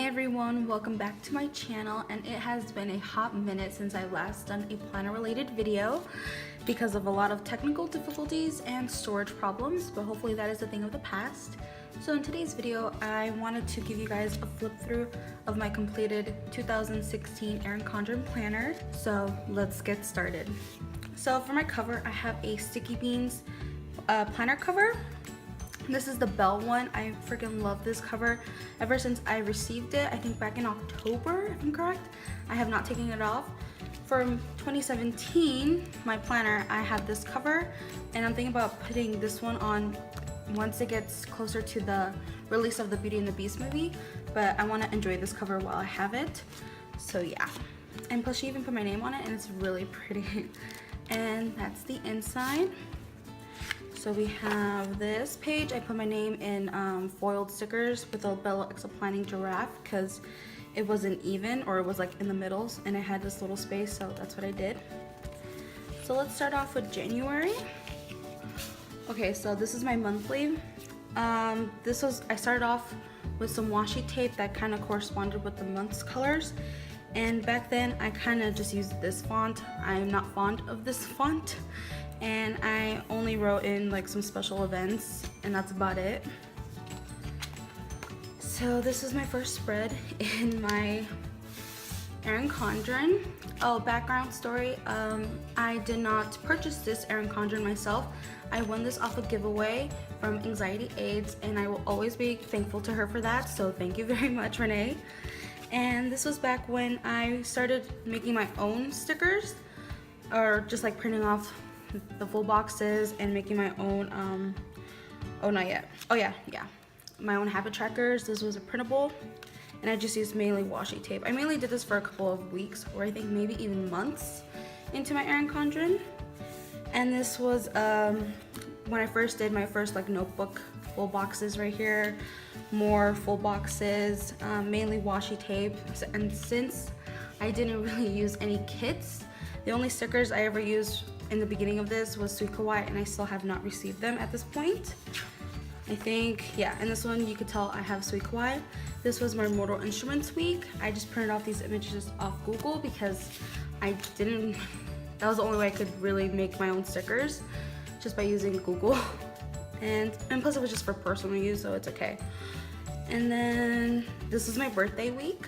everyone, welcome back to my channel. And it has been a hot minute since I last done a planner related video because of a lot of technical difficulties and storage problems, but hopefully that is a thing of the past. So in today's video, I wanted to give you guys a flip through of my completed 2016 Erin Condren planner. So let's get started. So for my cover, I have a Sticky Beans planner cover. This is the Bell one. I freaking love this cover. Ever since I received it, I think back in October, if I'm correct, I have not taken it off. From 2017, my planner, I have this cover, and I'm thinking about putting this one on once it gets closer to the release of the Beauty and the Beast movie, but I want to enjoy this cover while I have it. So yeah, and plus she even put my name on it, and it's really pretty. And that's the inside. So we have this page. I put my name in foiled stickers with a Bella Exoplaning giraffe because it wasn't even, or it was like in the middle, and I had this little space, so that's what I did. So let's start off with January. Okay, so this is my monthly. I started off with some washi tape that kind of corresponded with the month's colors. And back then I kind of just used this font. I'm not fond of this font. And I only wrote in like some special events, and that's about it. So this is my first spread in my Erin Condren. Oh, background story, I did not purchase this Erin Condren myself. I won this off a giveaway from Anxiety AIDS, and I will always be thankful to her for that, so thank you very much, Renee. And this was back when I started making my own stickers, or just like printing off the full boxes and making my own my own habit trackers. This was a printable, and I just used mainly washi tape. I mainly did this for a couple of weeks, or I think maybe even months into my Erin Condren. And this was when I first did my first like notebook full boxes right here. More full boxes, mainly washi tape. And since I didn't really use any kits, the only stickers I ever used in the beginning of this was Sweet Kawaii, and I still have not received them at this point. I think, yeah, and this one you could tell I have Sweet Kawaii. This was my Mortal Instruments week. I just printed off these images off Google because that was the only way I could really make my own stickers, just by using Google. And plus it was just for personal use, so it's okay. And then this is my birthday week.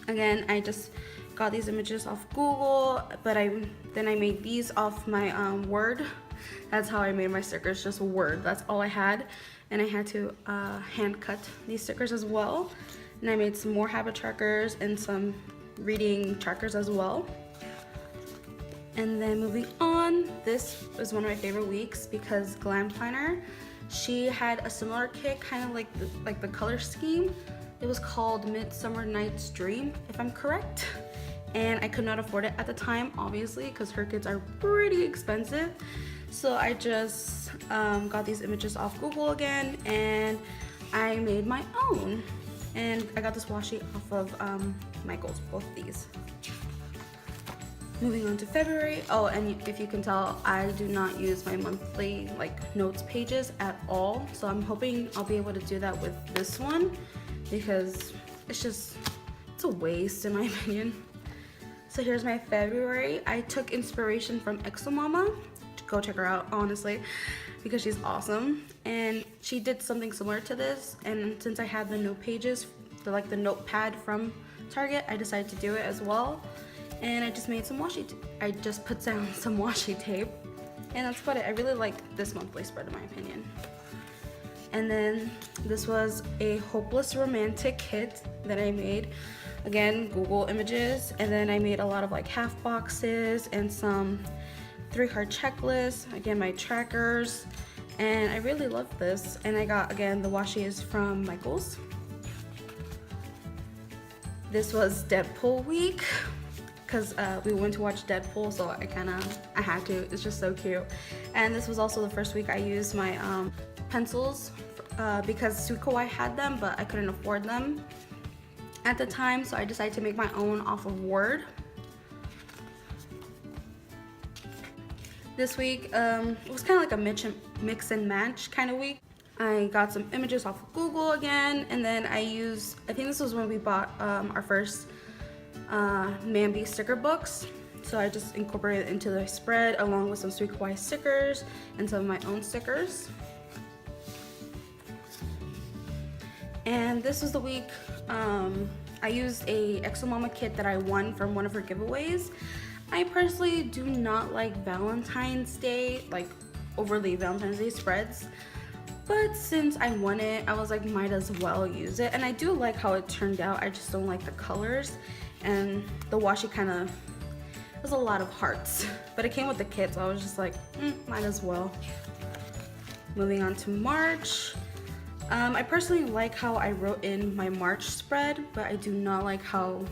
Again, I just got these images off Google, but then I made these off my Word. That's how I made my stickers, just Word. That's all I had, and I had to hand cut these stickers as well. And I made some more habit trackers and some reading trackers as well. And then moving on, this was one of my favorite weeks because Glam Planner, she had a similar kit, kind of like the color scheme. It was called Midsummer Night's Dream, if I'm correct. And I could not afford it at the time, obviously, because her kits are pretty expensive. So I just got these images off Google again, and I made my own. And I got this washi off of Michael's, both these. Moving on to February. Oh, and if you can tell, I do not use my monthly like notes pages at all. So I'm hoping I'll be able to do that with this one, because it's a waste in my opinion. So here's my February. I took inspiration from Exomama. Go check her out, honestly, because she's awesome. And she did something similar to this, and since I had the note pages, the notepad from Target, I decided to do it as well. And I just made some I just put down some washi tape, and that's about it. I really like this monthly spread in my opinion. And then this was a Hopeless Romantic kit that I made. Again, Google images, and then I made a lot of like half boxes and some 3-card checklists, again my trackers, and I really love this. And I got, again, the washi is from Michael's. This was Deadpool week because we went to watch Deadpool, so I had to. It's just so cute. And this was also the first week I used my pencils because Sweet Kawaii had them, but I couldn't afford them at the time, so I decided to make my own off of Word. This week, it was kind of like a mix and match kind of week. I got some images off of Google again, and then I think this was when we bought our first Mambi sticker books. So I just incorporated it into the spread along with some Sweet Kawaii stickers and some of my own stickers. And this was the week I used a Exo Mama kit that I won from one of her giveaways. I personally do not like Valentine's Day, like overly Valentine's Day spreads. But since I won it, I was like, might as well use it. And I do like how it turned out. I just don't like the colors. And the washi kind of, was a lot of hearts. But it came with the kit, so I was just like, might as well. Moving on to March. I personally like how I wrote in my March spread, but I do not like how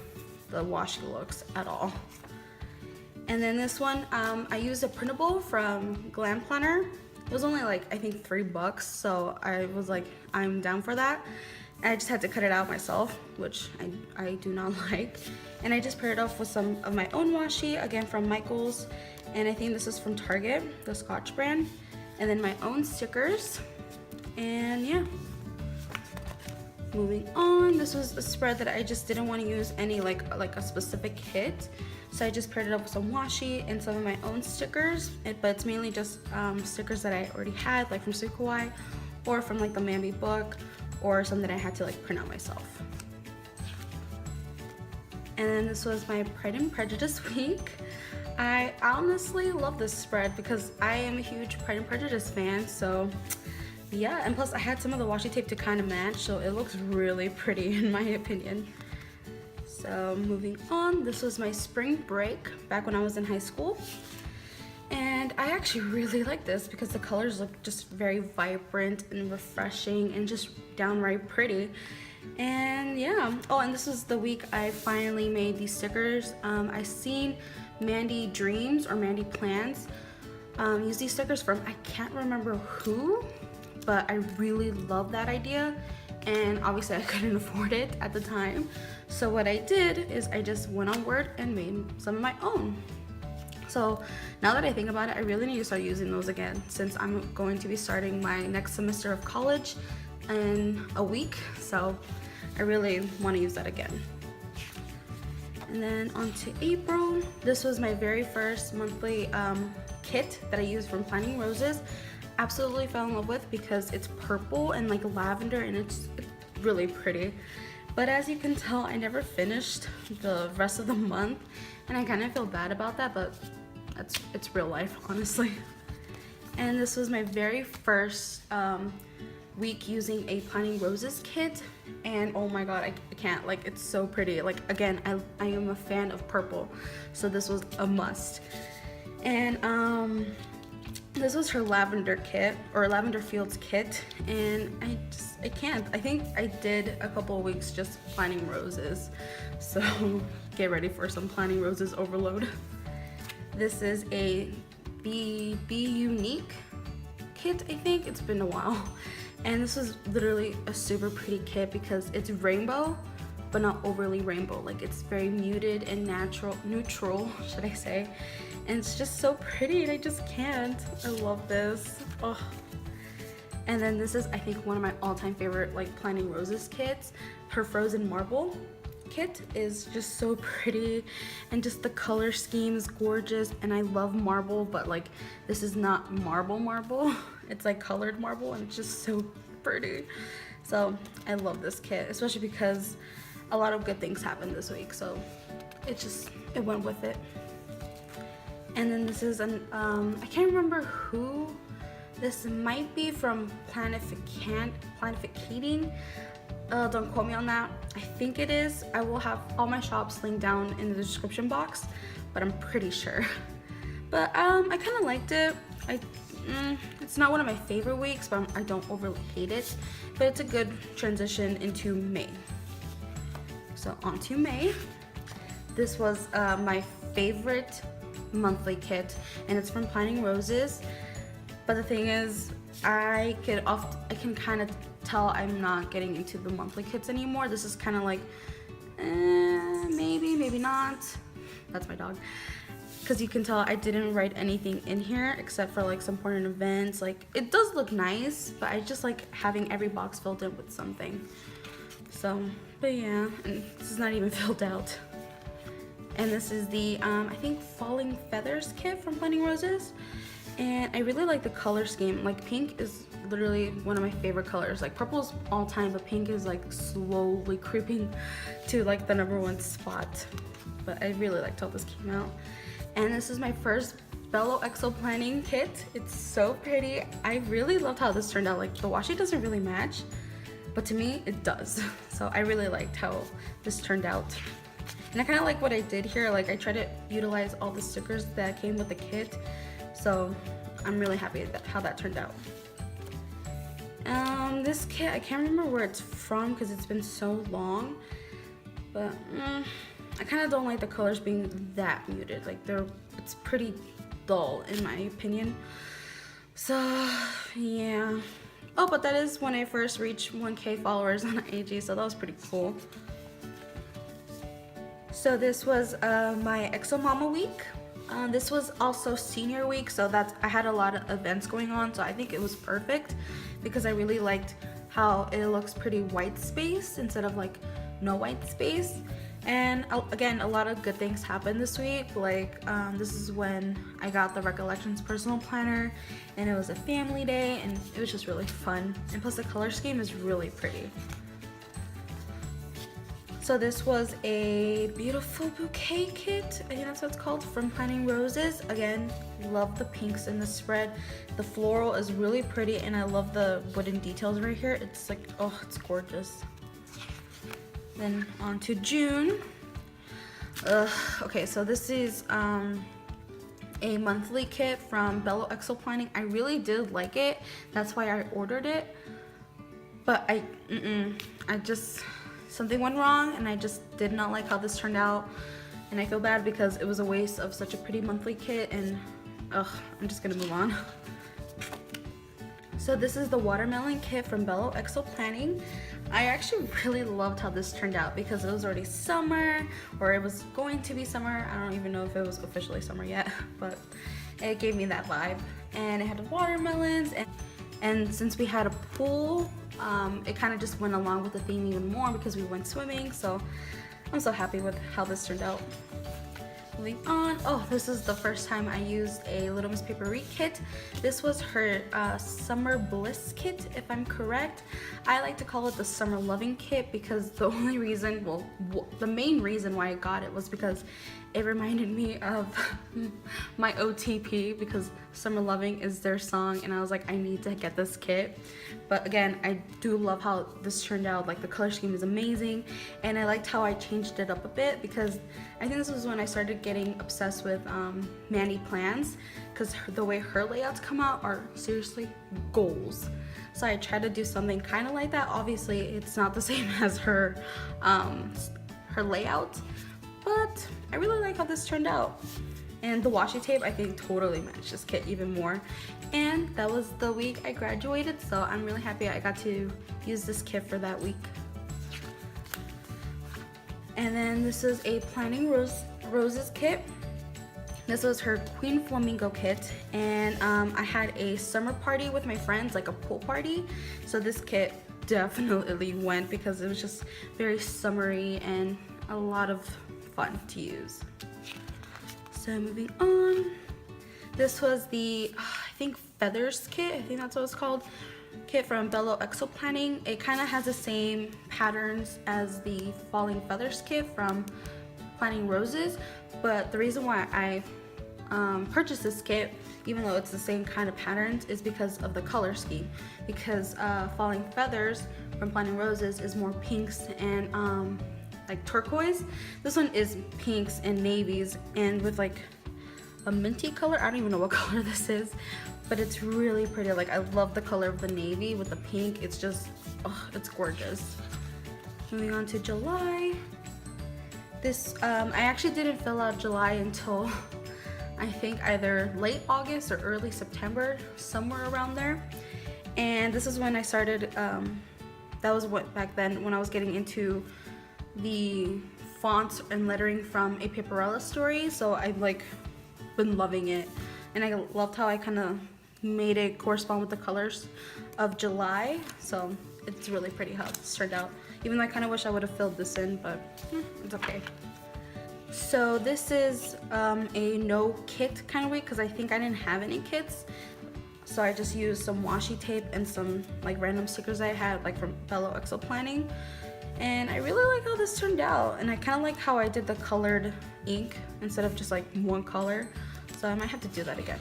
the washi looks at all. And then this one, I used a printable from Glam Planner. It was only like, I think $3, so I was like, I'm down for that. I just had to cut it out myself, which I do not like. And I just paired it off with some of my own washi, again from Michaels. And I think this is from Target, the Scotch brand. And then my own stickers. And yeah. Moving on, this was a spread that I just didn't want to use any like a specific kit. So I just paired it up with some washi and some of my own stickers. But it's mainly just stickers that I already had, like from Sweet Kawaii, or from like the Mambi book, or some that I had to like print out myself. And then this was my Pride and Prejudice week. I honestly love this spread because I am a huge Pride and Prejudice fan, so yeah, and plus I had some of the washi tape to kind of match, so it looks really pretty in my opinion. So moving on, this was my spring break back when I was in high school. And I actually really like this because the colors look just very vibrant and refreshing and just downright pretty. And yeah, oh, and this was the week I finally made these stickers. I seen Mandy Dreams or Mandy Plans use these stickers from, I can't remember who, but I really love that idea. And obviously I couldn't afford it at the time. So what I did is I just went on Word and made some of my own. So now that I think about it, I really need to start using those again since I'm going to be starting my next semester of college in a week. So I really want to use that again. And then on to April. This was my very first monthly kit that I used from Planning Roses. Absolutely fell in love with because it's purple and like lavender and it's really pretty. But as you can tell, I never finished the rest of the month and I kind of feel bad about that, but it's real life, honestly. And this was my very first week using a Planning Roses kit, and oh my god, I can't, like, it's so pretty. Like, again, I am a fan of purple, so this was a must. And this was her lavender kit, or Lavender Fields kit, and I can't. I think I did a couple of weeks just Planning Roses, so get ready for some Planning Roses overload. This is a Be Unique kit, I think. It's been a while. And this is literally a super pretty kit because it's rainbow, but not overly rainbow. Like, it's very muted and neutral, should I say. And it's just so pretty and I just can't. I love this. Oh. And then this is, I think, one of my all-time favorite like Planning Roses kits. Her Frozen Marble kit is just so pretty and just the color scheme is gorgeous, and I love marble, but like this is not marble, it's like colored marble and it's just so pretty. So I love this kit, especially because a lot of good things happened this week, so it went with it. And then this is an I can't remember who this might be, from Planificating. Don't quote me on that. I think it is. I will have all my shops linked down in the description box, but I'm pretty sure. But I kind of liked it. It's not one of my favorite weeks, but I don't overly hate it. But it's a good transition into May. So on to May. This was my favorite monthly kit, and it's from Planning Roses. But the thing is, I can kind of tell I'm not getting into the monthly kits anymore. This is kind of like maybe not. That's my dog. because you can tell I didn't write anything in here except for like some important events. Like, it does look nice, but I just like having every box filled in with something. So, but yeah, and this is not even filled out. And this is the, I think, Falling Feathers kit from Planting Roses. And I really like the color scheme. Like, pink is literally one of my favorite colors. Like, purple is all time, but pink is like slowly creeping to like the #1 spot. But I really liked how this came out. And this is my first Bello Exo planning kit. It's so pretty. I really loved how this turned out. Like, the washi doesn't really match, but to me it does. So I really liked how this turned out. And I kind of like what I did here. Like, I tried to utilize all the stickers that came with the kit. So I'm really happy that how that turned out. This kit, I can't remember where it's from because it's been so long. But I kind of don't like the colors being that muted. Like, it's pretty dull in my opinion. So yeah. Oh, but that is when I first reached 1K followers on IG, so that was pretty cool. So this was my Exo Mama week. This was also senior week, so I had a lot of events going on, so I think it was perfect because I really liked how it looks pretty white space instead of like no white space. And again, a lot of good things happened this week. Like, this is when I got the Recollections personal planner, and it was a family day, and it was just really fun. And plus the color scheme is really pretty. So this was a beautiful bouquet kit, I think that's what it's called, from Planting Roses. Again, love the pinks in the spread. The floral is really pretty, and I love the wooden details right here. It's like, oh, it's gorgeous. Then on to June. Okay, so this is a monthly kit from Bello Exo Planning. I really did like it. That's why I ordered it. But I just, something went wrong, and I just did not like how this turned out. And I feel bad because it was a waste of such a pretty monthly kit, and I'm just gonna move on. So this is the watermelon kit from Bello Exo Planning. I actually really loved how this turned out because it was already summer, or it was going to be summer. I don't even know if it was officially summer yet, but it gave me that vibe. And it had watermelons, and since we had a pool, it kind of just went along with the theme even more because we went swimming. So I'm so happy with how this turned out. Moving on. Oh, this is the first time I used a Little Miss Paperie kit. This was her Summer Bliss kit, if I'm correct. I like to call it the Summer Loving kit because the only reason, well, the main reason why I got it was because it reminded me of my OTP, because Summer Loving is their song, and I was like, I need to get this kit. But again, I do love how this turned out. Like, the color scheme is amazing, and I liked how I changed it up a bit because I think this was when I started getting obsessed with Mandy Plans, because the way her layouts come out are seriously goals. So I tried to do something kind of like that. Obviously, it's not the same as her layout, but I really like how this turned out. And the washi tape, I think, totally matched this kit even more. And that was the week I graduated, so I'm really happy I got to use this kit for that week. And then this is a Planting Roses kit. This was her Queen Flamingo kit, and I had a summer party with my friends, like a pool party. So this kit definitely went because it was just very summery and a lot of fun to use. So moving on, this was the I think Feathers kit, I think that's what it's called, kit from Bello Exo Planning. It kind of has the same patterns as the Falling Feathers kit from Planting Roses, but the reason why I purchased this kit, even though it's the same kind of patterns, is because of the color scheme. Because Falling Feathers from Planting Roses is more pinks and like turquoise. This one is pinks and navies and with like a minty color. I don't even know what color this is, but it's really pretty. Like, I love the color of the navy with the pink. It's just, oh, it's gorgeous. Moving on to July. This, I actually didn't fill out July until I think either late August or early September, somewhere around there. And this is when I started, that was what back then when I was getting into the fonts and lettering from A Paperella Story. So I like been loving it. And I loved how I kind of made it correspond with the colors of July. So it's really pretty how it's turned out. Even though I kind of wish I would have filled this in, but it's okay. So this is a no kit kind of week because I think I didn't have any kits. So I just used some washi tape and some like random stickers I had like from Bello Exo Planning. And I really like how this turned out. And I kind of like how I did the colored ink instead of just like one color. So I might have to do that again.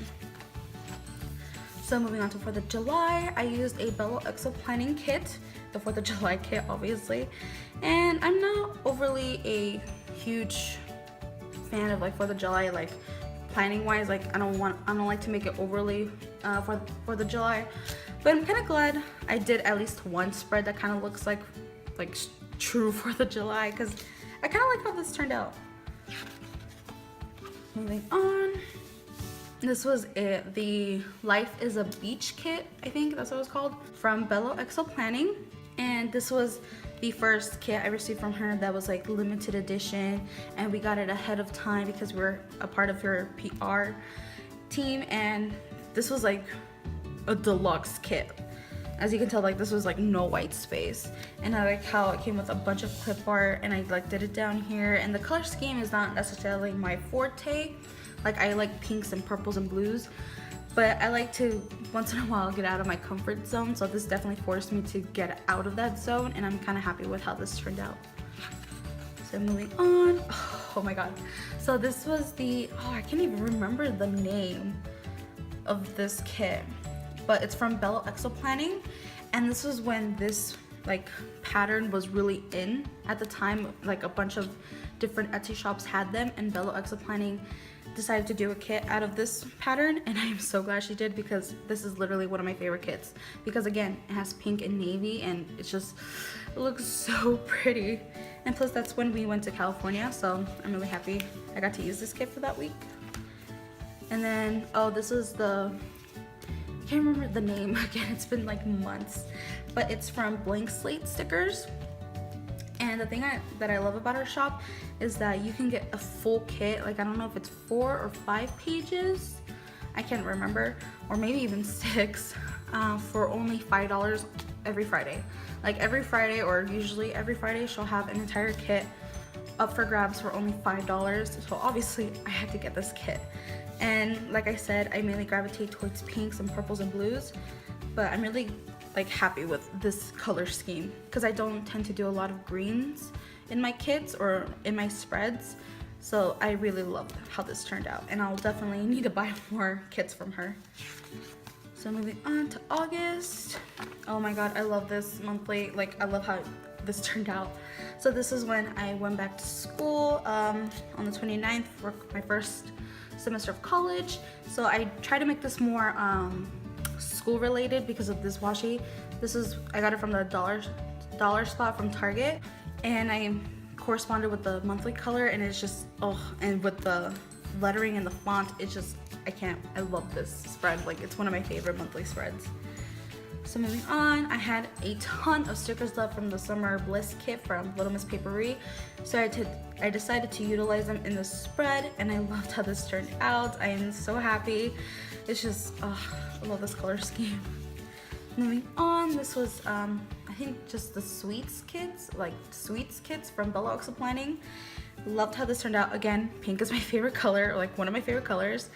So moving on to 4th of July, I used a Bello Exo Planning kit, the 4th of July kit obviously. And I'm not overly a huge fan of like 4th of July like planning wise. Like I don't like to make it overly for 4th of July. But I'm kind of glad I did at least one spread that kind of looks like true 4th of July because I kind of like how this turned out. Moving on. This was the Life is a Beach kit, I think that's what it was called, from Bello Exo Planning. And this was the first kit I received from her that was like limited edition, and we got it ahead of time because we're a part of her PR team, and this was like a deluxe kit. As you can tell, like this was like no white space, and I like how it came with a bunch of clip art, and I like did it down here. And the color scheme is not necessarily my forte. Like I like pinks and purples and blues, but I like to once in a while get out of my comfort zone. So this definitely forced me to get out of that zone, and I'm kind of happy with how this turned out. So moving on. Oh my god. So this was I can't even remember the name of this kit, but it's from Bello Exo Planning, and this was when this like pattern was really in at the time. Like a bunch of different Etsy shops had them, and Bello Exo Planning decided to do a kit out of this pattern, and I am so glad she did because this is literally one of my favorite kits because again it has pink and navy, and it looks so pretty. And plus that's when we went to California, so I'm really happy I got to use this kit for that week. And then this is I can't remember the name again, it's been like months, but it's from Blank Slate Stickers. And the thing that I love about our shop is that you can get a full kit. Like I don't know if it's 4 or 5 pages, I can't remember, or maybe even 6, for only $5 every Friday. Like every Friday, or usually every Friday, she'll have an entire kit up for grabs for only $5. So obviously I had to get this kit. And like I said, I mainly gravitate towards pinks and purples and blues, but I'm really like happy with this color scheme because I don't tend to do a lot of greens in my kits or in my spreads. So I really love how this turned out, and I'll definitely need to buy more kits from her. So moving on to August. Oh my god, I love this monthly. Like I love how this turned out. So this is when I went back to school on the 29th for my first semester of college. So I tried to make this more school related because of this washi. I got it from the dollar spot from Target, and I corresponded with the monthly color, and it's just and with the lettering and the font, it's just I love this spread. Like it's one of my favorite monthly spreads. So moving on, I had a ton of stickers left from the Summer Bliss kit from Little Miss Papery, so I decided to utilize them in the spread, and I loved how this turned out. I am so happy. It's just I love this color scheme. Moving on, this was I think just the sweets kits from Bello Exo Planning. Loved how this turned out. Again, pink is my favorite color, like one of my favorite colors,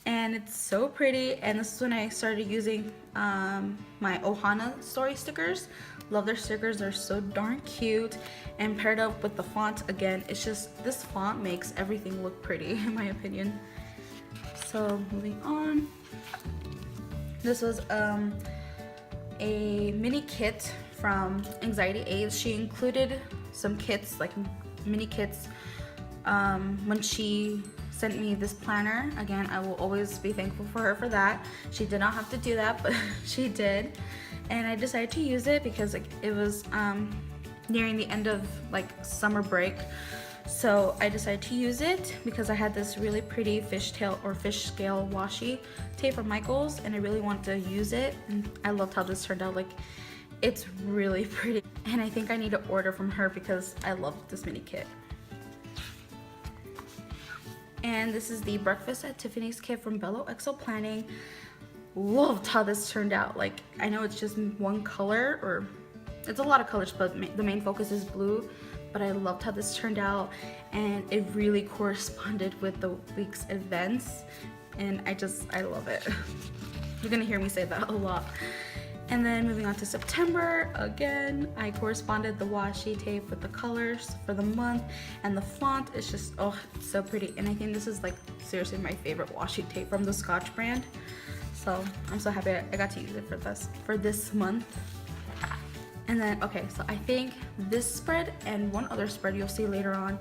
and it's so pretty. And this is when I started using my Ohana story stickers. Love their stickers, they're so darn cute, and paired up with the font, again, it's just, this font makes everything look pretty in my opinion. So moving on, this was a mini kit from Anxiety Aids. She included some kits, like mini kits, when she sent me this planner. Again, I will always be thankful for her for that. She did not have to do that, but she did. And I decided to use it because it was nearing the end of like summer break. So I decided to use it because I had this really pretty fishtail or fish scale washi tape from Michaels, and I really wanted to use it, and I loved how this turned out. Like it's really pretty, and I think I need to order from her because I love this mini kit. And this is the Breakfast at Tiffany's kit from Bello Exo Planning. Loved how this turned out. Like, I know it's just one color, or it's a lot of colors, but the main focus is blue. But I loved how this turned out, and it really corresponded with the week's events. And I love it. You're gonna hear me say that a lot. And then moving on to September, again, I corresponded the washi tape with the colors for the month, and the font is just, oh, it's so pretty. And I think this is like seriously my favorite washi tape from the Scotch brand. So I'm so happy I got to use it for this month. And then, okay, so I think this spread and one other spread you'll see later on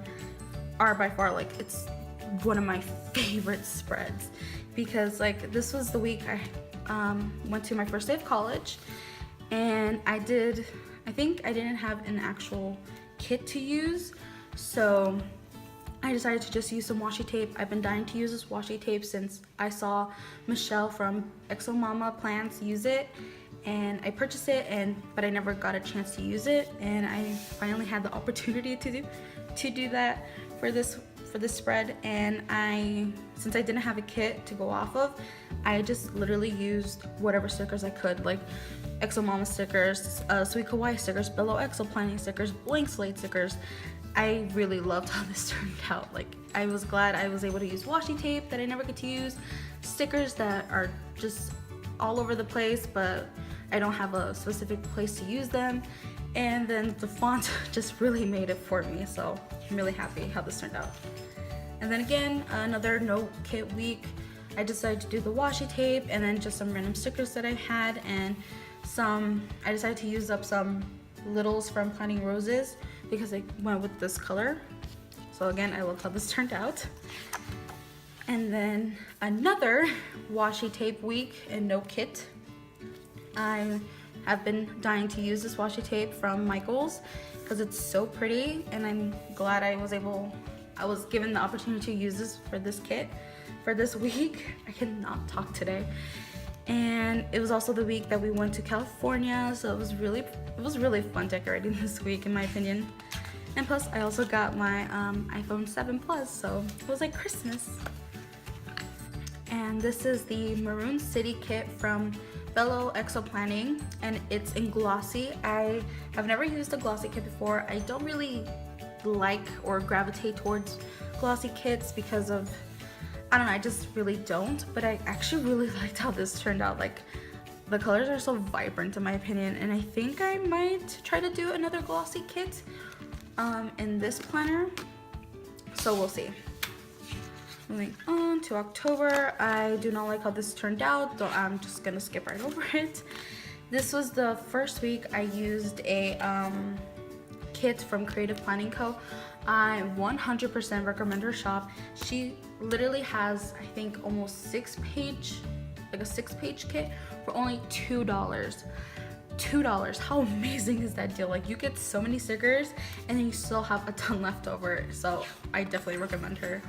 are by far, like, it's one of my favorite spreads, because like this was the week I went to my first day of college, and I think I didn't have an actual kit to use, so I decided to just use some washi tape. I've been dying to use this washi tape since I saw Michelle from Exo Mama Plants use it, and I purchased it, but I never got a chance to use it, and I finally had the opportunity to do that for this spread. And since I didn't have a kit to go off of, I just literally used whatever stickers I could, like Exo Mama stickers, Sweet Kawaii stickers, Bello Exo Planning stickers, Blank Slate stickers. I really loved how this turned out. Like, I was glad I was able to use washi tape that I never get to use, stickers that are just all over the place, but I don't have a specific place to use them. And then the font just really made it for me, so I'm really happy how this turned out. And then again, another no kit week. I decided to do the washi tape and then just some random stickers that I had, and I decided to use up some littles from Planting Roses because I went with this color. So again, I love how this turned out. And then another washi tape week and no kit. I have been dying to use this washi tape from Michaels because it's so pretty, and I'm glad I was given the opportunity to use this for this kit for this week. I cannot talk today. And it was also the week that we went to California, so it was really fun decorating this week, in my opinion. And plus, I also got my iPhone 7 Plus, so it was like Christmas. And this is the Maroon City kit from Bello Exo Planning, and it's in glossy. I have never used a glossy kit before. I don't really like or gravitate towards glossy kits because of, I don't know, I just really don't. But I actually really liked how this turned out. Like, the colors are so vibrant, in my opinion, and I think I might try to do another glossy kit in this planner, so we'll see. Moving on to October, I do not like how this turned out, though I'm just gonna skip right over it. This was the first week I used a kit from Creative Planning Co. I 100% recommend her shop. She literally has, I think, almost a 6-page kit for only $2. $2. How amazing is that deal? Like, you get so many stickers and then you still have a ton left over, so I definitely recommend her.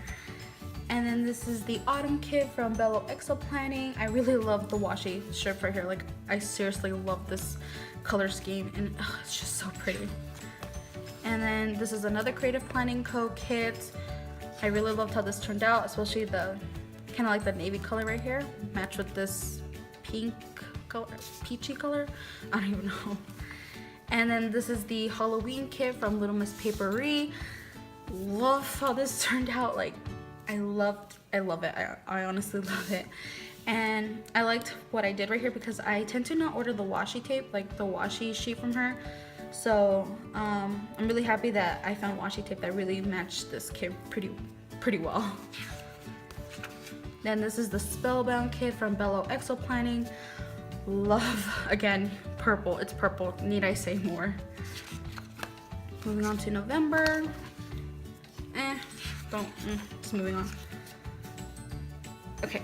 And then this is the autumn kit from Bello Exo Planning. I really love the washi strip right here. Like, I seriously love this color scheme, and it's just so pretty. And then this is another Creative Planning Co. kit. I really loved how this turned out, especially the kind of like the navy color right here, matched with this pink color, peachy color. I don't even know. And then this is the Halloween kit from Little Miss Paperie. Love how this turned out. Like, I love it. I honestly love it. And I liked what I did right here because I tend to not order the washi tape, like the washi sheet from her. So I'm really happy that I found washi tape that really matched this kit pretty well. Then this is the Spellbound kit from Bello Exo Planning. Love, again, purple. It's purple. Need I say more? Moving on to November. Just moving on. Okay.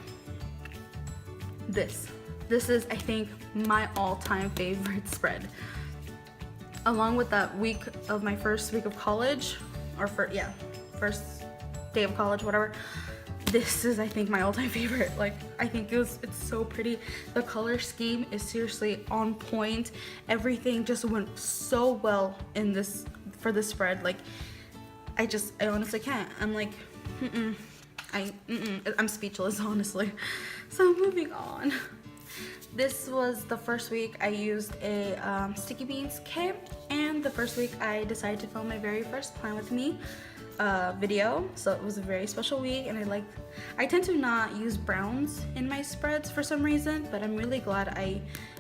This is, I think, my all-time favorite spread. Along with that week of my first week of college, or first day of college, whatever. This is, I think, my all-time favorite. Like, I think it's so pretty. The color scheme is seriously on point. Everything just went so well in this, for this spread. Like, I honestly can't. I'm like, I'm speechless, honestly. So moving on. This was the first week I used a sticky beans kit, and the first week I decided to film my very first plan with me video. So it was a very special week, and I tend to not use browns in my spreads for some reason, but I'm really glad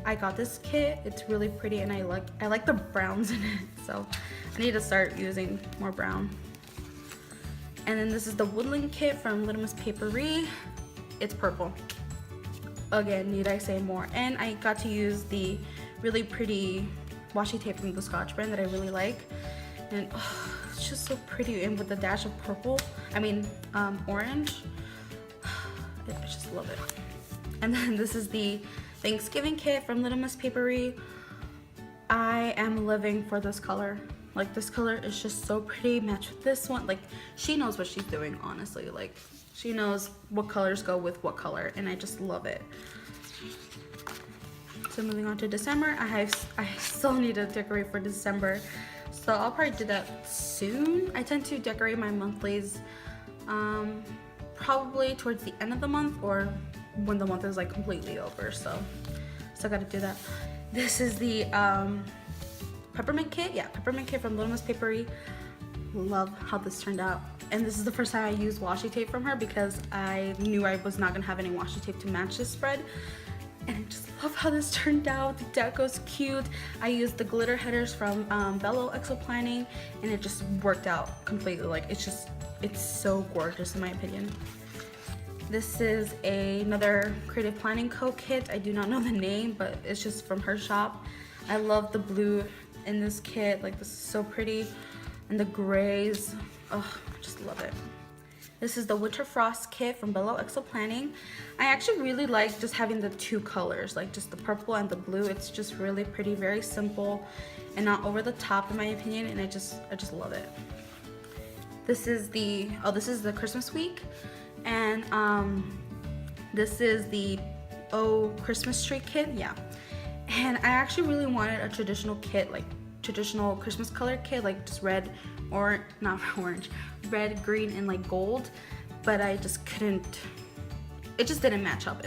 I got this kit. It's really pretty, and I like the browns in it, so I need to start using more brown. And then this is the woodland kit from Little Miss Papery. It's purple. Again, need I say more? And I got to use the really pretty washi tape from the Scotch brand that I really like. And oh, it's just so pretty, and with a dash of purple, orange. I just love it. And then this is the Thanksgiving kit from Little Miss Papery. I am living for this color. Like, this color is just so pretty, matched with this one. Like, she knows what she's doing, honestly. Like, she knows what colors go with what color, and I just love it. So moving on to December, I still need to decorate for December, so I'll probably do that soon. I tend to decorate my monthlies probably towards the end of the month or when the month is like completely over, so still gotta do that. This is the peppermint kit. Yeah, peppermint kit from Little Miss Papery. Love how this turned out. And this is the first time I used washi tape from her because I knew I was not gonna have any washi tape to match this spread. And I just love how this turned out. The deco's cute. I used the glitter headers from Bello Exo Planning, and it just worked out completely. Like, it's so gorgeous in my opinion. This is another Creative Planning Co. kit. I do not know the name, but it's just from her shop. I love the blue in this kit. Like, this is so pretty. And the grays, oh, I just love it. This is the Winter Frost kit from Bello Exo Planning. I actually really like just having the two colors, like just the purple and the blue. It's just really pretty, very simple, and not over the top in my opinion, and I just love it. This is the Christmas week, and this is the Christmas tree kit, yeah. And I actually really wanted a traditional kit, like traditional Christmas color kit, like just red, or not orange, red, green, and like gold, but I just couldn't, it just didn't match up.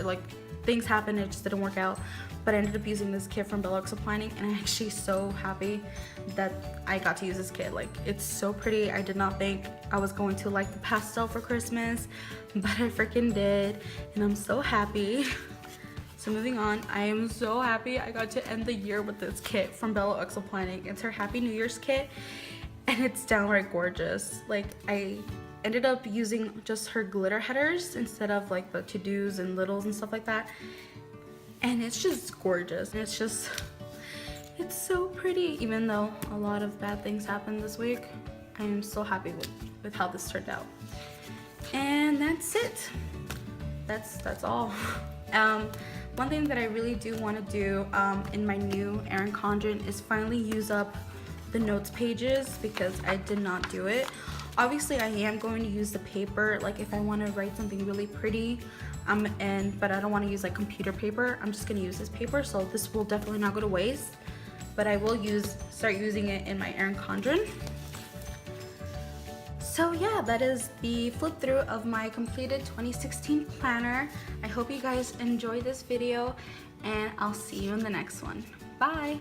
Things happened, it just didn't work out, but I ended up using this kit from Bello Exo Planning, and I'm actually so happy that I got to use this kit. Like, it's so pretty. I did not think I was going to like the pastel for Christmas, but I freaking did, and I'm so happy. So moving on, I am so happy I got to end the year with this kit from Bello Exo Planning. It's her Happy New Year's kit, and it's downright gorgeous. Like, I ended up using just her glitter headers instead of like the to-dos and littles and stuff like that. And it's just gorgeous. And it's so pretty. Even though a lot of bad things happened this week, I am so happy with how this turned out. And that's it. That's all. One thing that I really do want to do in my new Erin Condren is finally use up the notes pages, because I did not do it. Obviously, I am going to use the paper, like if I want to write something really pretty, but I don't want to use like computer paper. I'm just going to use this paper, so this will definitely not go to waste. But I will start using it in my Erin Condren. So yeah, that is the flip through of my completed 2016 planner. I hope you guys enjoyed this video, and I'll see you in the next one. Bye!